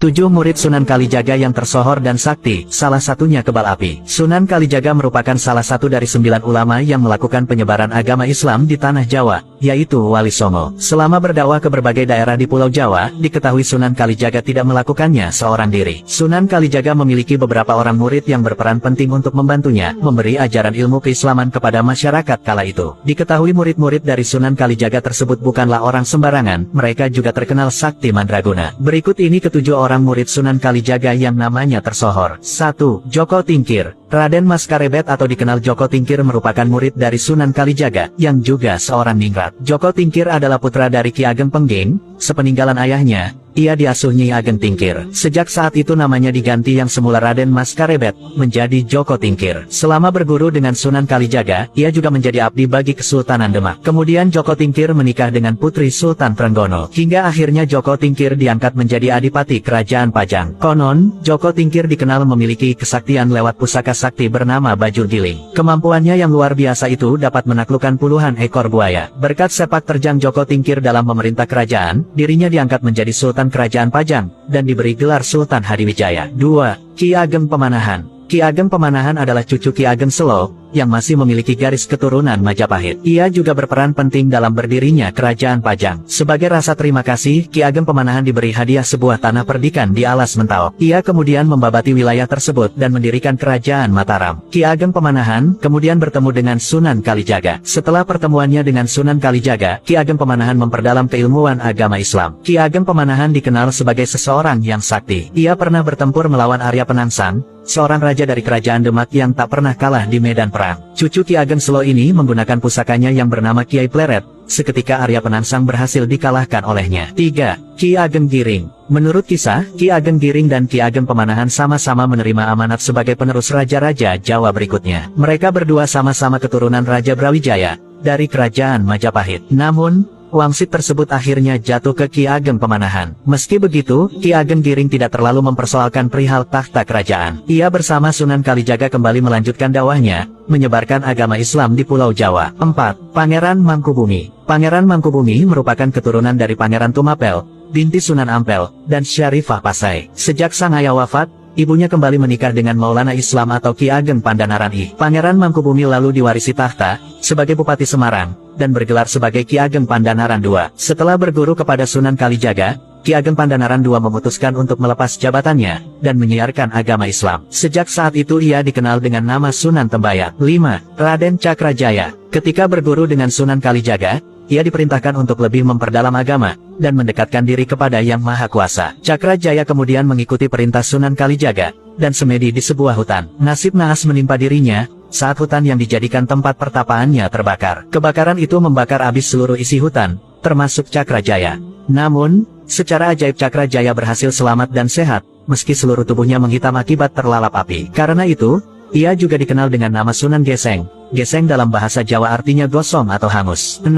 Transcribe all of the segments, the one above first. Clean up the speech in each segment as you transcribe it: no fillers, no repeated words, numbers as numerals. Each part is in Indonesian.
7 murid Sunan Kalijaga yang tersohor dan sakti, salah satunya Kebal Api. Sunan Kalijaga merupakan salah satu dari 9 ulama yang melakukan penyebaran agama Islam di tanah Jawa, yaitu Wali Songo. Selama berdakwah ke berbagai daerah di Pulau Jawa, diketahui Sunan Kalijaga tidak melakukannya seorang diri. Sunan Kalijaga memiliki beberapa orang murid yang berperan penting untuk membantunya, memberi ajaran ilmu keislaman kepada masyarakat kala itu. Diketahui murid-murid dari Sunan Kalijaga tersebut bukanlah orang sembarangan, mereka juga terkenal sakti mandraguna. Berikut ini ketujuh orang murid Sunan Kalijaga yang namanya tersohor. 1. Joko Tingkir. Raden Mas Karebet atau dikenal Joko Tingkir merupakan murid dari Sunan Kalijaga, yang juga seorang ningrat. Joko Tingkir adalah putra dari Ki Ageng Pengging. Sepeninggalan ayahnya, ia diasuh Nyi Ageng Tingkir. Sejak saat itu namanya diganti yang semula Raden Mas Karebet, menjadi Joko Tingkir. Selama berguru dengan Sunan Kalijaga, ia juga menjadi abdi bagi Kesultanan Demak. Kemudian Joko Tingkir menikah dengan putri Sultan Trenggono. Hingga akhirnya Joko Tingkir diangkat menjadi adipati Kerajaan Pajang. Konon, Joko Tingkir dikenal memiliki kesaktian lewat pusaka sakti bernama Bajul Giling. Kemampuannya yang luar biasa itu dapat menaklukkan puluhan ekor buaya. Berkat sepak terjang Joko Tingkir dalam memerintah kerajaan, dirinya diangkat menjadi Sultan Kerajaan Pajang, dan diberi gelar Sultan Hadiwijaya. 2. Ki Ageng Pemanahan. Ki Ageng Pemanahan adalah cucu Ki Ageng Selo, yang masih memiliki garis keturunan Majapahit. Ia juga berperan penting dalam berdirinya Kerajaan Pajang. Sebagai rasa terima kasih, Ki Ageng Pemanahan diberi hadiah sebuah tanah perdikan di Alas Mentawai. Ia kemudian membabati wilayah tersebut dan mendirikan Kerajaan Mataram. Ki Ageng Pemanahan kemudian bertemu dengan Sunan Kalijaga. Setelah pertemuannya dengan Sunan Kalijaga, Ki Ageng Pemanahan memperdalam keilmuan agama Islam. Ki Ageng Pemanahan dikenal sebagai seseorang yang sakti. Ia pernah bertempur melawan Arya Penangsang, seorang raja dari Kerajaan Demak yang tak pernah kalah di medan perang. Cucu Ki Ageng Selo ini menggunakan pusakanya yang bernama Kiai Pleret. Seketika Arya Penangsang berhasil dikalahkan olehnya. 3. Ki Ageng Giring. Menurut kisah, Ki Ageng Giring dan Ki Ageng Pemanahan sama-sama menerima amanat sebagai penerus raja-raja Jawa berikutnya. Mereka berdua sama-sama keturunan Raja Brawijaya dari Kerajaan Majapahit. Namun, wangsit tersebut akhirnya jatuh ke Ki Ageng Pemanahan. Meski begitu, Ki Ageng Giring tidak terlalu mempersoalkan perihal takhta kerajaan. Ia bersama Sunan Kalijaga kembali melanjutkan dakwahnya, menyebarkan agama Islam di Pulau Jawa. 4. Pangeran Mangkubumi. Pangeran Mangkubumi merupakan keturunan dari Pangeran Tumapel, binti Sunan Ampel, dan Syarifah Pasai. Sejak sang ayah wafat, ibunya kembali menikah dengan Maulana Islam atau Ki Ageng Pandanaran I. Pangeran Mangkubumi lalu diwarisi tahta sebagai Bupati Semarang dan bergelar sebagai Ki Ageng Pandanaran II. Setelah berguru kepada Sunan Kalijaga, Ki Ageng Pandanaran II memutuskan untuk melepas jabatannya dan menyiarkan agama Islam. Sejak saat itu ia dikenal dengan nama Sunan Tembayat. 5. Raden Cakrajaya. Ketika berguru dengan Sunan Kalijaga, ia diperintahkan untuk lebih memperdalam agama dan mendekatkan diri kepada Yang Maha Kuasa. Cakrajaya kemudian mengikuti perintah Sunan Kalijaga dan semedi di sebuah hutan. Nasib naas menimpa dirinya saat hutan yang dijadikan tempat pertapaannya terbakar. Kebakaran itu membakar habis seluruh isi hutan, termasuk Cakrajaya. Namun, secara ajaib Cakrajaya berhasil selamat dan sehat, meski seluruh tubuhnya menghitam akibat terlalap api. Karena itu, ia juga dikenal dengan nama Sunan Geseng. Geseng dalam bahasa Jawa artinya gosong atau hangus. 6.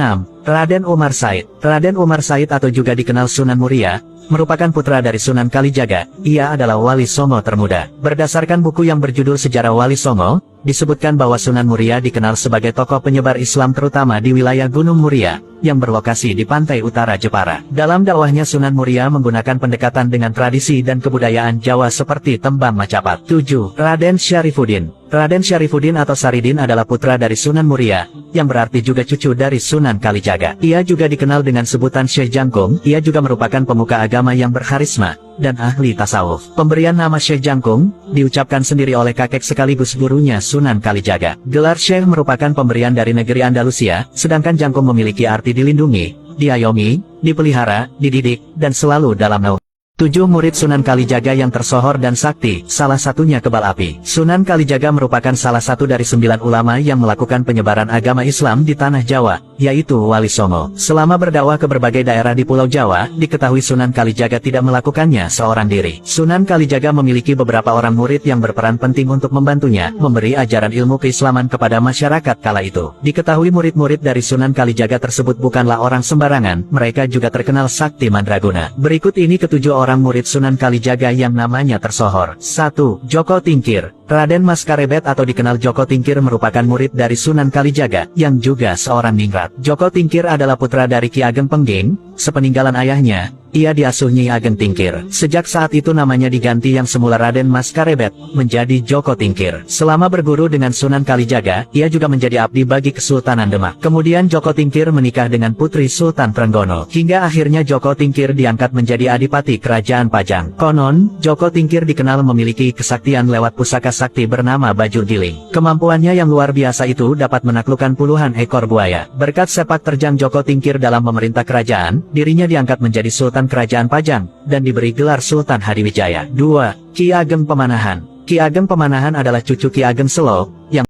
Raden Umar Said. Raden Umar Said atau juga dikenal Sunan Muria, merupakan putra dari Sunan Kalijaga. Ia adalah Wali Songo termuda. Berdasarkan buku yang berjudul Sejarah Wali Songo, disebutkan bahwa Sunan Muria dikenal sebagai tokoh penyebar Islam terutama di wilayah Gunung Muria, yang berlokasi di pantai utara Jepara. Dalam dakwahnya Sunan Muria menggunakan pendekatan dengan tradisi dan kebudayaan Jawa seperti tembang macapat. 7. Raden Syarifuddin. Raden Syarifuddin atau Saridin adalah putra dari Sunan Muria, yang berarti juga cucu dari Sunan Kalijaga. Ia juga dikenal dengan sebutan Syekh Jangkung. Ia juga merupakan pemuka agama yang berkarisma dan ahli tasawuf. Pemberian nama Syekh Jangkung diucapkan sendiri oleh kakek sekaligus gurunya Sunan Kalijaga. Gelar Syekh merupakan pemberian dari negeri Andalusia, sedangkan Jangkung memiliki arti dilindungi, diayomi, dipelihara, dididik, dan selalu dalam naungan. 7 murid Sunan Kalijaga yang tersohor dan sakti, salah satunya Kebal Api. Sunan Kalijaga merupakan salah satu dari 9 ulama yang melakukan penyebaran agama Islam di tanah Jawa, yaitu Wali Songo. Selama berdakwah ke berbagai daerah di Pulau Jawa, diketahui Sunan Kalijaga tidak melakukannya seorang diri. Sunan Kalijaga memiliki beberapa orang murid yang berperan penting untuk membantunya, memberi ajaran ilmu keislaman kepada masyarakat kala itu. Diketahui murid-murid dari Sunan Kalijaga tersebut bukanlah orang sembarangan, mereka juga terkenal sakti mandraguna. Berikut ini ketujuh orang murid Sunan Kalijaga yang namanya tersohor. 1. Joko Tingkir. Raden Mas Karebet atau dikenal Joko Tingkir merupakan murid dari Sunan Kalijaga, yang juga seorang ningrat. Joko Tingkir adalah putra dari Ki Ageng Pengging. Sepeninggalan ayahnya, ia diasuh Nyi Ageng Tingkir. Sejak saat itu namanya diganti yang semula Raden Mas Karebet, menjadi Joko Tingkir. Selama berguru dengan Sunan Kalijaga, ia juga menjadi abdi bagi Kesultanan Demak. Kemudian Joko Tingkir menikah dengan putri Sultan Trenggono. Hingga akhirnya Joko Tingkir diangkat menjadi adipati Kerajaan Pajang. Konon, Joko Tingkir dikenal memiliki kesaktian lewat pusaka sakti bernama Bajul Giling. Kemampuannya yang luar biasa itu dapat menaklukkan puluhan ekor buaya. Berkat sepak terjang Joko Tingkir dalam memerintah kerajaan, dirinya diangkat menjadi Sultan Kerajaan Pajang, dan diberi gelar Sultan Hadiwijaya. 2. Ki Ageng Pemanahan. Ki Ageng Pemanahan adalah cucu Ki Ageng Selo, yang